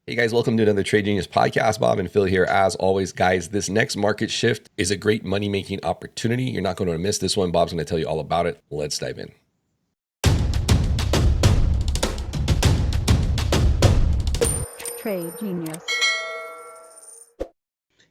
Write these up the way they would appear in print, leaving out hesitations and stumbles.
Hey guys, welcome to another Trade Genius podcast. Bob and Phil here. As always, guys, this next market shift is a great money making opportunity. You're not going to miss this one. Bob's going to tell you all about it. Let's dive in. Trade Genius.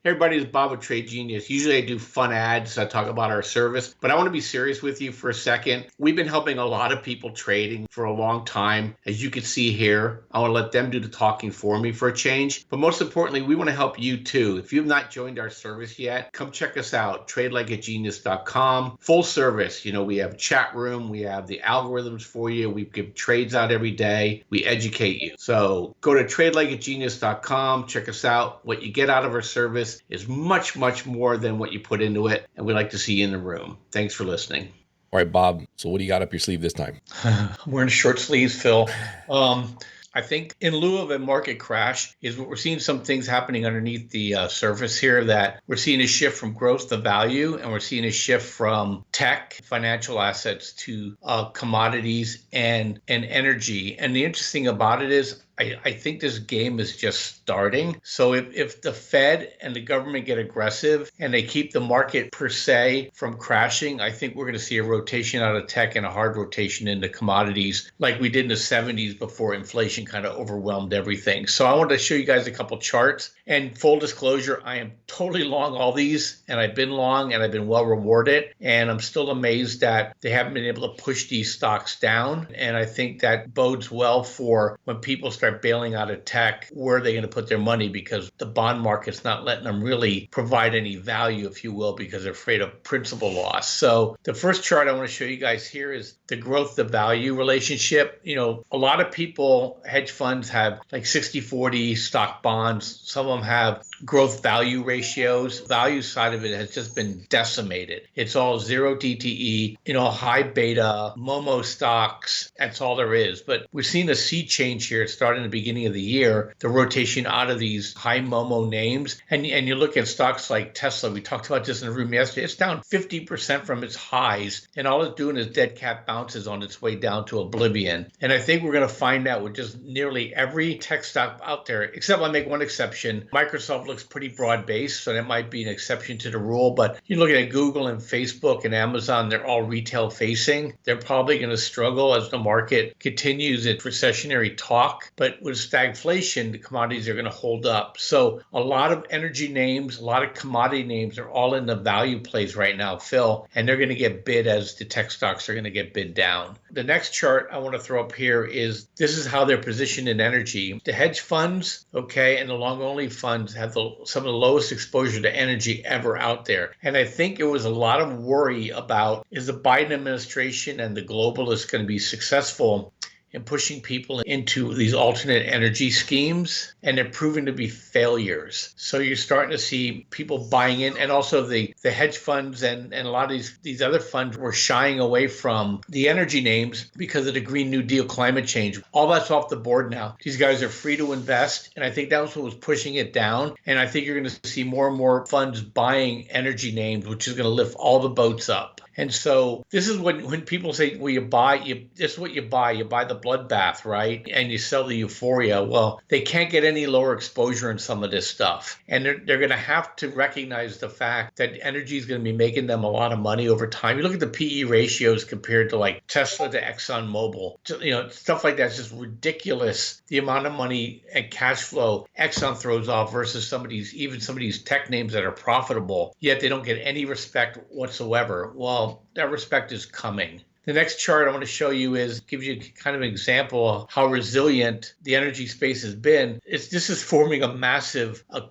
Hey everybody, it's Bob with Trade Genius. Usually I do fun ads. I talk about our service, but I want to be serious with you for a second. We've been helping a lot of people trading for a long time. As you can see here, I want to let them do the talking for me for a change. But most importantly, we want to help you too. If you've not joined our service yet, come check us out, tradelikeagenius.com. Full service. We have a chat room. We have the algorithms for you. We give trades out every day. We educate you. So go to tradelikeagenius.com. Check us out. What you get out of our service is much, much more than what you put into it. And we'd like to see you in the room. Thanks for listening. All right, Bob. So what do you got up your sleeve this time? I'm wearing short sleeves, Phil. I think in lieu of a market crash is what we're seeing some things happening underneath the surface here, that we're seeing a shift from growth to value, and we're seeing a shift from tech, financial assets to commodities and energy. And the interesting about it is I think this game is just starting. So if the Fed and the government get aggressive and they keep the market per se from crashing, I think we're going to see a rotation out of tech and a hard rotation into commodities like we did in the 70s before inflation kind of overwhelmed everything. So I wanted to show you guys a couple charts. And full disclosure, I am totally long all these, and I've been long and I've been well rewarded. And I'm still amazed that they haven't been able to push these stocks down. And I think that bodes well for when people start bailing out of tech, where are they going to put their money? Because the bond market's not letting them really provide any value, if you will, because they're afraid of principal loss. So the first chart I want to show you guys here is the growth to value relationship. A lot of people, hedge funds have like 60-40 stock bonds. Some of them have growth value ratios. Value side of it has just been decimated. It's all zero DTE, high beta, Momo stocks. That's all there is. But we've seen a sea change here. It started in the beginning of the year, the rotation out of these high Momo names. And you look at stocks like Tesla. We talked about this in the room yesterday. It's down 50% from its highs. And all it's doing is dead cat bounces on its way down to oblivion. And I think we're going to find out with just nearly every tech stock out there, except I'll make one exception. Microsoft looks pretty broad-based, so that might be an exception to the rule. But you look at Google and Facebook and Amazon, they're all retail-facing. They're probably going to struggle as the market continues its recessionary talk. But with stagflation, the commodities are going to hold up. So a lot of energy names, a lot of commodity names are all in the value plays right now, Phil, and they're going to get bid as the tech stocks are going to get bid down. The next chart I want to throw up here is this is how they're positioned in energy. The hedge funds, and the long-only funds have some of the lowest exposure to energy ever out there. And I think it was a lot of worry about, is the Biden administration and the globalists going to be successful in pushing people into these alternate energy schemes, and they're proving to be failures. So you're starting to see people buying in, and also the hedge funds and a lot of these other funds were shying away from the energy names because of the Green New Deal, climate change. All that's off the board now. These guys are free to invest, and I think that was what was pushing it down. And I think you're going to see more and more funds buying energy names, which is going to lift all the boats up. And so this is when people say, well, this is what you buy. You buy the bloodbath, right? And you sell the euphoria. Well, they can't get any lower exposure in some of this stuff. And they're going to have to recognize the fact that energy is going to be making them a lot of money over time. You look at the PE ratios compared to like Tesla to ExxonMobil, stuff like that's just ridiculous. The amount of money and cash flow Exxon throws off versus some of these tech names that are profitable, yet they don't get any respect whatsoever. Well, that respect is coming. The next chart I want to show you gives you kind of an example of how resilient the energy space has been. This is forming a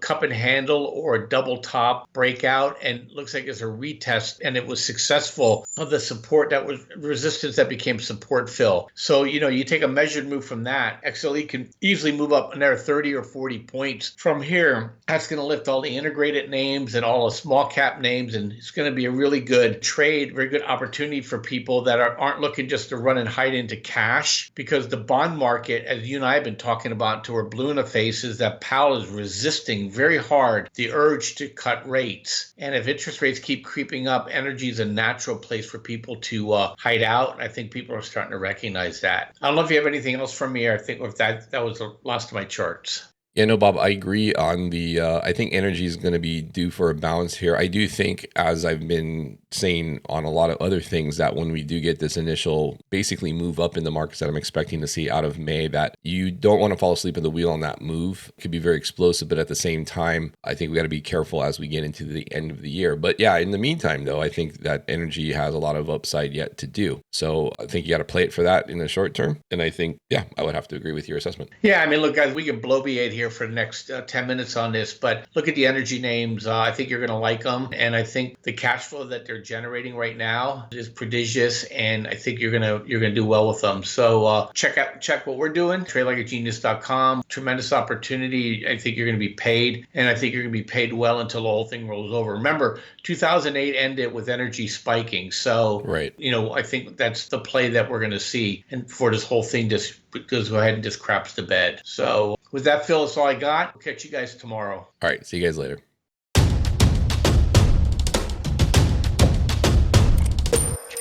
cup and handle or a double top breakout, and looks like it's a retest, and it was successful of the support that was resistance that became support fill. So, you take a measured move from that, XLE can easily move up another 30 or 40 points. From here, that's going to lift all the integrated names and all the small cap names, and it's going to be a really good trade, very good opportunity for people that aren't looking just to run and hide into cash, because the bond market, as you and I have been talking about until we're blue in the face, is that Powell is resisting very hard the urge to cut rates. And if interest rates keep creeping up, energy is a natural place for people to hide out. And I think people are starting to recognize that. I don't know if you have anything else from me. I think that was the last of my charts. Yeah, no, Bob, I agree on the, I think energy is going to be due for a bounce here. I do think, as I've been saying on a lot of other things, that when we do get this initial basically move up in the markets that I'm expecting to see out of May, that you don't want to fall asleep at the wheel on that move. It could be very explosive, but at the same time, I think we got to be careful as we get into the end of the year. But yeah, in the meantime, though, I think that energy has a lot of upside yet to do. So I think you got to play it for that in the short term. And I think, yeah, I would have to agree with your assessment. Yeah, I mean, look, guys, we can bloviate here for the next 10 minutes on this, but look at the energy names. I think you're going to like them. And I think the cash flow that they're generating right now is prodigious. And I think you're gonna do well with them. So check what we're doing, tradelikeagenius.com. Tremendous opportunity. I think you're going to be paid. And I think you're going to be paid well until the whole thing rolls over. Remember, 2008 ended with energy spiking. So, right. I think that's the play that we're going to see. And for this whole thing just goes ahead and just craps to bed. So with that, Phil, that's all I got. We'll catch you guys tomorrow. All right. See you guys later.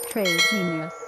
Trade Genius.